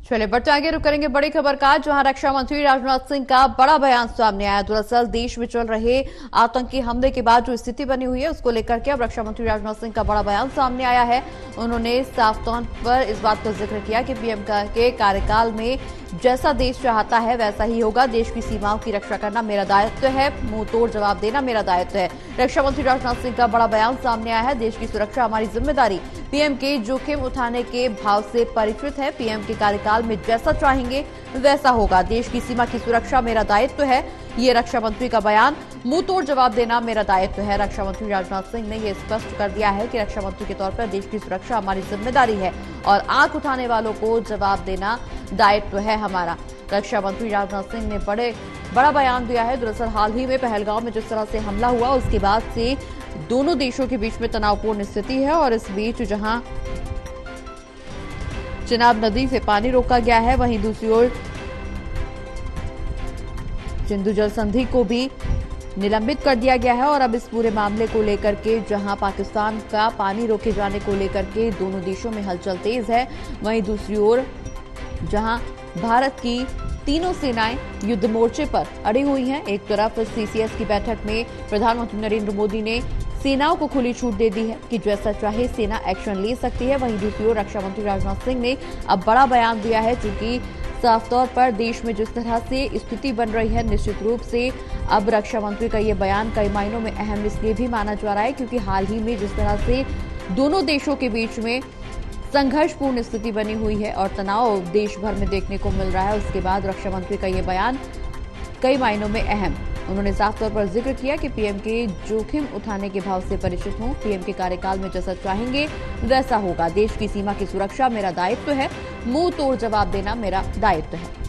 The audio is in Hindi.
चलिए बढ़ते आगे, रुक करेंगे बड़ी खबर का, जहां रक्षा मंत्री राजनाथ सिंह का बड़ा बयान सामने आया। दरअसल देश में चल रहे आतंकी हमले के बाद जो स्थिति बनी हुई है उसको लेकर के अब रक्षा मंत्री राजनाथ सिंह का बड़ा बयान सामने आया है। उन्होंने साफ तौर पर इस बात का जिक्र किया कि पीएम के कार्यकाल में जैसा देश चाहता है वैसा ही होगा। देश की सीमाओं की रक्षा करना मेरा दायित्व है, मुंह तोड़ जवाब देना मेरा दायित्व है। रक्षा मंत्री राजनाथ सिंह का बड़ा बयान सामने आया है। देश की सुरक्षा हमारी जिम्मेदारी, पीएम के जोखिम उठाने के भाव से परिचित है। पीएम के कार्यकाल में जैसा चाहेंगे वैसा होगा। देश की सीमा की सुरक्षा मेरा दायित्व है, ये रक्षा मंत्री का बयान। मुंह तोड़ जवाब देना मेरा दायित्व है। रक्षा मंत्री राजनाथ सिंह ने यह स्पष्ट कर दिया है कि रक्षा मंत्री के तौर पर देश की सुरक्षा हमारी जिम्मेदारी है और आंख उठाने वालों को जवाब देना दायित्व है हमारा। रक्षा मंत्री राजनाथ सिंह ने बड़ा बयान दिया है। दरअसल हाल ही में पहलगांव में जिस तरह से हमला हुआ उसके बाद से दोनों देशों के बीच में तनावपूर्ण स्थिति है और इस बीच जहां चिनाब नदी से पानी रोका गया है, वहीं दूसरी ओर सिंधु जल संधि को भी निलंबित कर दिया गया है। और अब इस पूरे मामले को लेकर के जहां पाकिस्तान का पानी रोके जाने को लेकर के दोनों देशों में हलचल तेज है, वहीं दूसरी ओर जहां भारत की तीनों सेनाएं युद्ध मोर्चे पर अड़ी हुई हैं। एक तरफ सीसीएस की बैठक में प्रधानमंत्री नरेंद्र मोदी ने सेनाओं को खुली छूट दे दी है कि जैसा चाहे सेना एक्शन ले सकती है। वहीं दूसरी ओर रक्षा मंत्री राजनाथ सिंह ने अब बड़ा बयान दिया है, क्योंकि साफ तौर पर देश में जिस तरह से स्थिति बन रही है, निश्चित रूप से अब रक्षा मंत्री का ये बयान कई मायनों में अहम इसलिए भी माना जा रहा है क्योंकि हाल ही में जिस तरह से दोनों देशों के बीच में संघर्षपूर्ण स्थिति बनी हुई है और तनाव देश भर में देखने को मिल रहा है, उसके बाद रक्षा मंत्री का ये बयान कई मायनों में अहम। उन्होंने साफ तौर पर जिक्र किया कि पीएम के जोखिम उठाने के भाव से परिचित हूं। पीएम के कार्यकाल में जैसा चाहेंगे वैसा होगा। देश की सीमा की सुरक्षा मेरा दायित्व है, मुंह तोड़ जवाब देना मेरा दायित्व है।